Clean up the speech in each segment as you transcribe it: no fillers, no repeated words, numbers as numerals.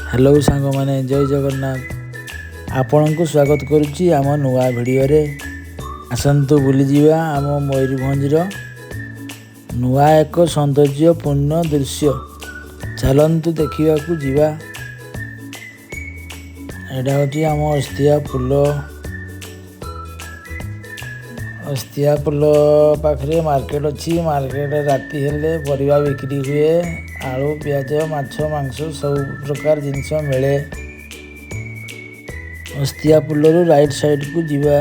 हेलो सांग मैंने जय जगन्नाथ आपण को स्वागत करुच्ची आम नुआ भिडियो आसतु बुली जावा आम मयूरभंजर नुआ एक सौंदर्यपूर्ण दृश्य चलतु देखा जीवा। एटा हूँ आम अस्तिया पुल पाखे मार्केट अच्छी। मार्केट राति हेले परिवा बिक्री हुए। आलू पियाज माछ मांस सब प्रकार जिनस मिले। अस्तिया पुल राइट साइड को जीवा।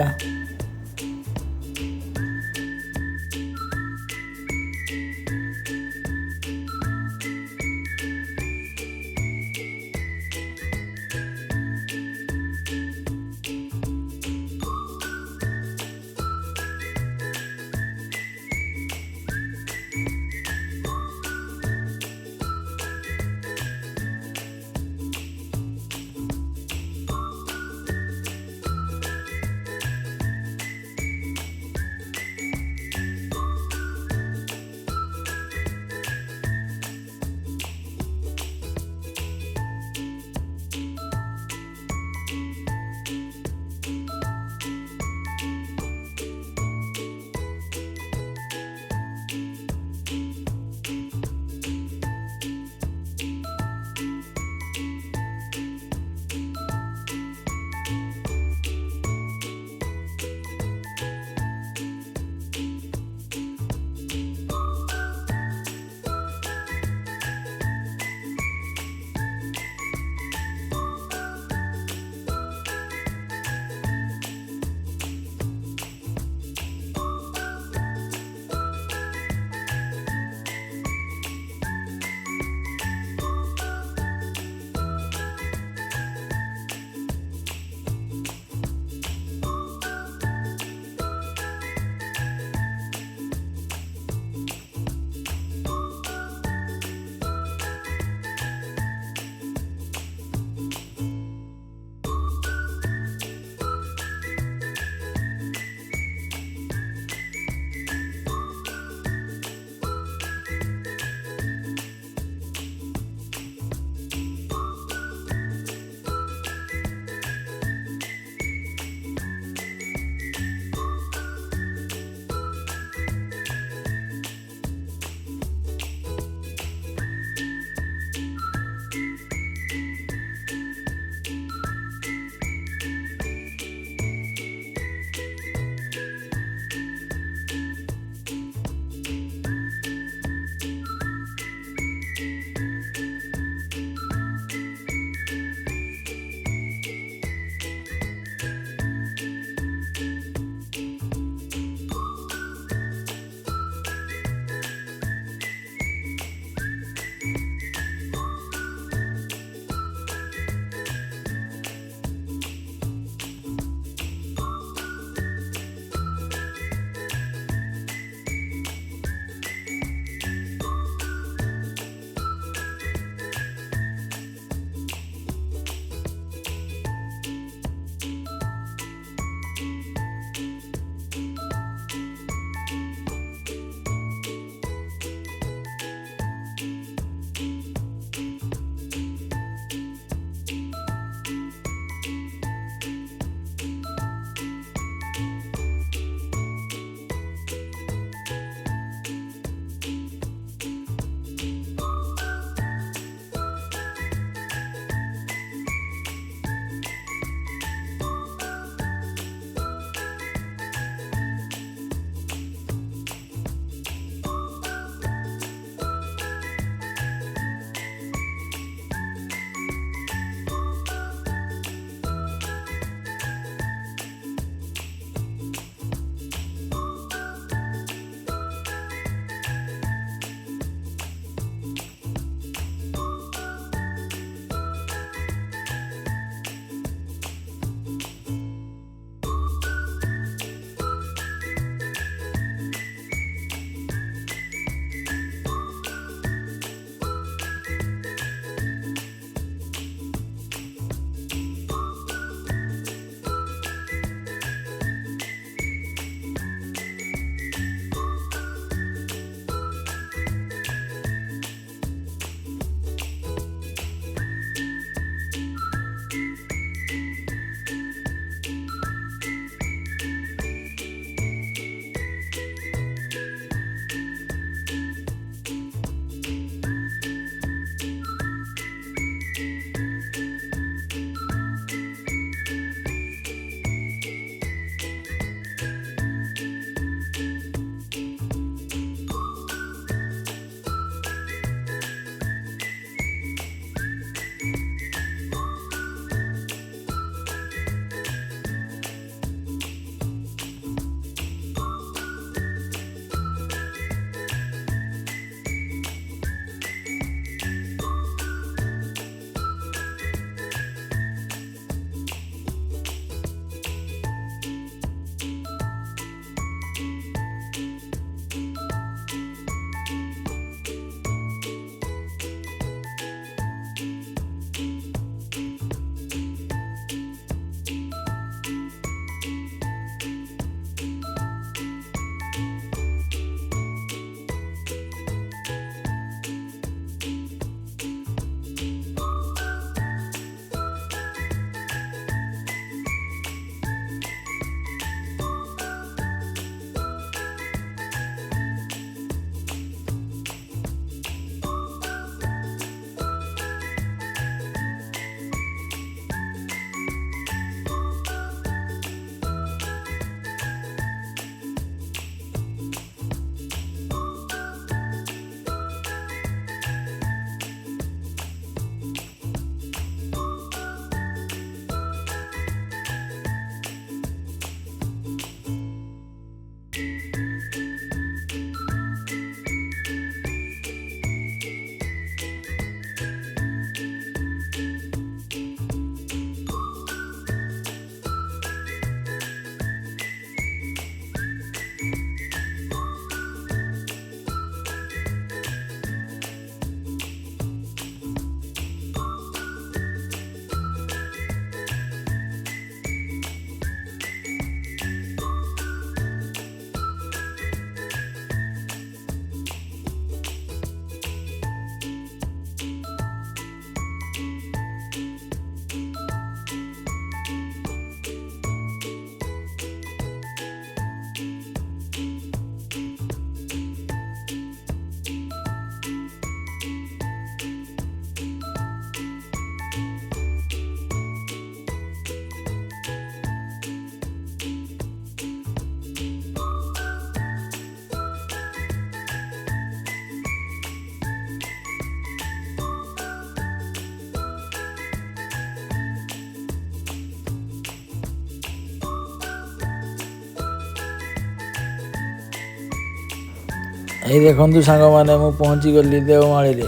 ଏଇ ଦେଖନ୍ତୁ ସାଙ୍ଗମାନେ, ମୁଁ ପହଞ୍ଚିଗଲି ଦେଓମାଳିରେ।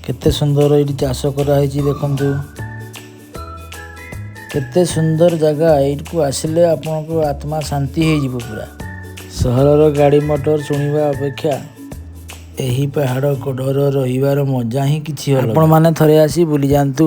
କେତେ ସୁନ୍ଦର ଏଇଠି ଚାଷ କରାହେଇଛି ଦେଖନ୍ତୁ। କେତେ ସୁନ୍ଦର ଜାଗା। ଏଇଠିକୁ ଆସିଲେ ଆପଣଙ୍କ ଆତ୍ମା ଶାନ୍ତି ହେଇଯିବ ପୁରା। ସହରର ଗାଡ଼ି ମଟର ଶୁଣିବା ଅପେକ୍ଷା ଏହି ପାହାଡ଼ କଡ଼ର ରହିବାର ମଜା ହିଁ କିଛି ଅଲଗା। ଆପଣମାନେ ଥରେ ଆସି ବୁଲି ଯାଆନ୍ତୁ।